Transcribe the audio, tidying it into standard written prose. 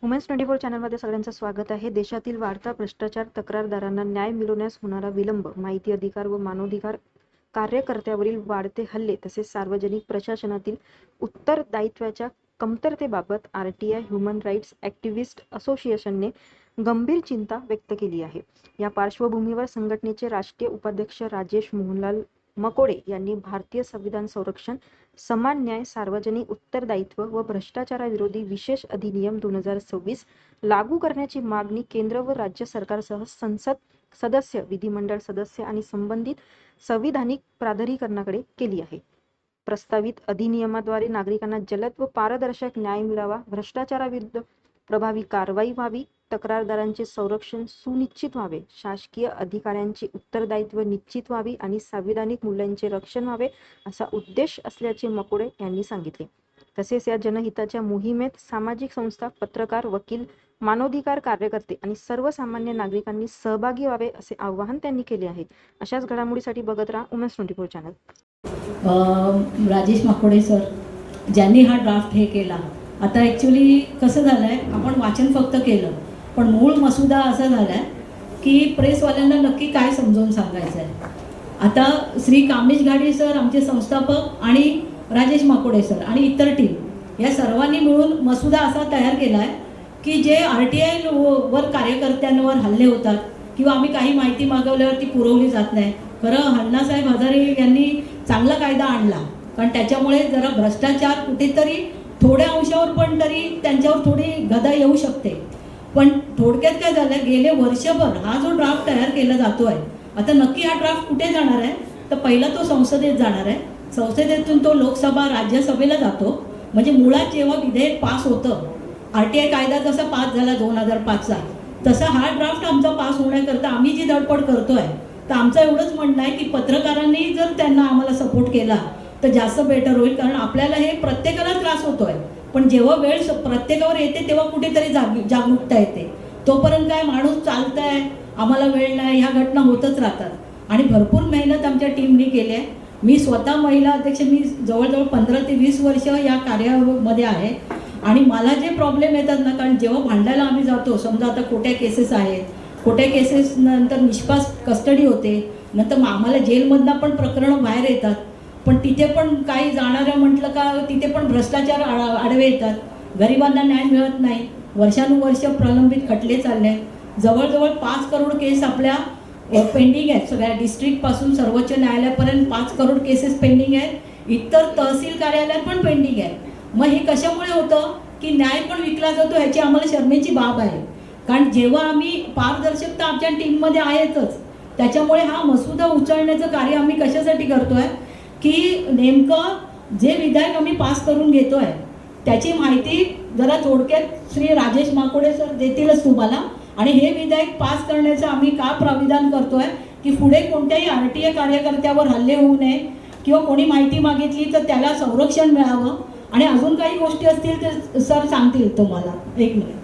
Women's 24 चॅनलमध्ये सगळ्यांचं स्वागत आहे. देशातील वाढता भ्रष्टाचार, तक्रारदारांना न्याय मिळवण्यास होणारा विलंब, माहिती अधिकार व मानवाधिकार कार्यकर्त्यावरील वाढते हल्ले तसेच सार्वजनिक प्रशासनातील उत्तरदायित्वाच्या कमतरतेबाबत आरटीआय ह्युमन राईट्स ॲक्टिव्हिस्ट असोसिएशनने गंभीर चिंता व्यक्त केली आहे. या पार्श्वभूमीवर संघटनेचे राष्ट्रीय उपाध्यक्ष राजेश मोहनलाल मकोडे यांनी भारतीय संविधान संरक्षण, समान न्याय, सार्वजनिक उत्तरदायित्व व भ्रष्टाचाराविरोधी विशेष अधिनियम 2026 लागू करण्याची मागणी केंद्र व राज्य सरकारसह संसद सदस्य, विधिमंडळ सदस्य आणि संबंधित संविधानिक प्राधिकरणाकडे केली आहे. प्रस्तावित अधिनियमाद्वारे नागरिकांना जलद व पारदर्शक न्याय मिळावा, भ्रष्टाचाराविरुद्ध प्रभावी कारवाई व्हावी, तक्रारदारांचे संरक्षण सुनिश्चित व्हावे, शासकीय अधिकाऱ्यांचे उत्तरदायित्व निश्चित व्हावी आणि संविधानिक मूल्यांचे रक्षण व्हावे असा उद्देश असल्याचे मकोडे यांनी सांगितले. तसेच या जनहिताच्या मोहिमेत सामाजिक संस्था, पत्रकार, वकील, मानवाधिकार कार्यकर्ते आणि सर्वसामान्य नागरिकांनी सहभागी व्हावे असे आवाहन त्यांनी केले आहे. अशाच घडामोडीसाठी बघत राहा वुमेन्स 24 चॅनल. राजेश मकोडे सर ज्यांनी हा ड्राफ्ट हे केला. आता ॲक्च्युली कसं झालं आहे, आपण वाचन फक्त केलं, पण मूळ मसुदा असा झाला आहे की प्रेसवाल्यांना नक्की काय समजावून सांगायचं आहे. आता श्री कामेश घाडी सर, आमचे संस्थापक, आणि राजेश मकोडे सर आणि इतर टीम या सर्वांनी मिळून मसुदा असा तयार केला आहे की जे RTI वर कार्यकर्त्यांवर हल्ले होतात किंवा आम्ही काही माहिती मागवल्यावर ती पुरवली जात नाही. खरं अण्णासाहेब हजारे यांनी चांगला कायदा आणला, कारण त्याच्यामुळे जरा भ्रष्टाचार कुठेतरी थोड्या अंशावर पण तरी त्यांच्यावर थोडी गदा येऊ शकते. पण थोडक्यात काय झालं, गेले वर्षभर हा जो ड्राफ्ट तयार केला जातो आहे, आता नक्की हा ड्राफ्ट कुठे जाणार आहे, तर पहिला तो संसदेत जाणार आहे. संसदेतून तो लोकसभा, राज्यसभेला जातो. म्हणजे मुळात जेव्हा विधेयक पास होतं, RTI कायदा जसा पास झाला 2005चा, तसा हा ड्राफ्ट आमचा पास होण्याकरता आम्ही जी धडपड करतोय, तर आमचं एवढंच म्हणणं आहे की पत्रकारांनी जर त्यांना आम्हाला सपोर्ट केला तर जास्त बेटर होईल. कारण आपल्याला हे प्रत्येकाला त्रास होतोय, पण जेव्हा वेळ प्रत्येकावर येते तेव्हा कुठेतरी जागरूकता येते. तोपर्यंत काय माणूस चालतंय, आम्हाला वेळ नाही, ह्या घटना होतच राहतात. आणि भरपूर मेहनत आमच्या टीमनी केली आहे. मी स्वतः महिला अध्यक्ष, मी जवळजवळ 15 ते 20 वर्ष या कार्यामध्ये आहे. आणि मला जे प्रॉब्लेम येतात ना, कारण जेव्हा भांडायला आम्ही जातो, समजा आता खोट्या केसेस आहेत, खोट्या केसेस नंतर निष्पास कस्टडी होते, नंतर आम्हाला जेलमधनं पण प्रकरणं बाहेर येतात, पण तिथे पण काही जाणाऱ्या म्हटलं का तिथे पण भ्रष्टाचार आडवे येतात, गरिबांना न्याय मिळत नाही, वर्षानुवर्ष प्रलंबित खटले चालले. जवळजवळ 5 करोड केस आपल्या पेंडिंग आहेत. सगळ्या डिस्ट्रिक्टपासून सर्वोच्च न्यायालयापर्यंत 5 करोड केसेस पेंडिंग आहेत. इतर तहसील कार्यालयात पण पेंडिंग आहे. मग हे कशामुळे होतं की न्याय पण विकला जातो, ह्याची आम्हाला शरमेची बाब आहे. कारण जेव्हा आम्ही पारदर्शकता आमच्या टीममध्ये आहेतच, त्याच्यामुळे हा मसुदा उचलण्याचं कार्य आम्ही कशासाठी करतोय की नेमकं जे विधेयक आम्ही पास करून घेतोय त्याची माहिती जरा थोडक्यात श्री राजेश मकोडे सर देतीलच तुम्हाला. आणि हे विधेयक पास करण्याचं आम्ही का प्राविधान करतोय की पुढे कोणत्याही RTI कार्यकर्त्यावर हल्ले होऊ नये किंवा कोणी माहिती मागितली तर त्याला संरक्षण मिळावं. आणि अजून काही गोष्टी असतील तर सर सांगतील तुम्हाला. एक मिनिट.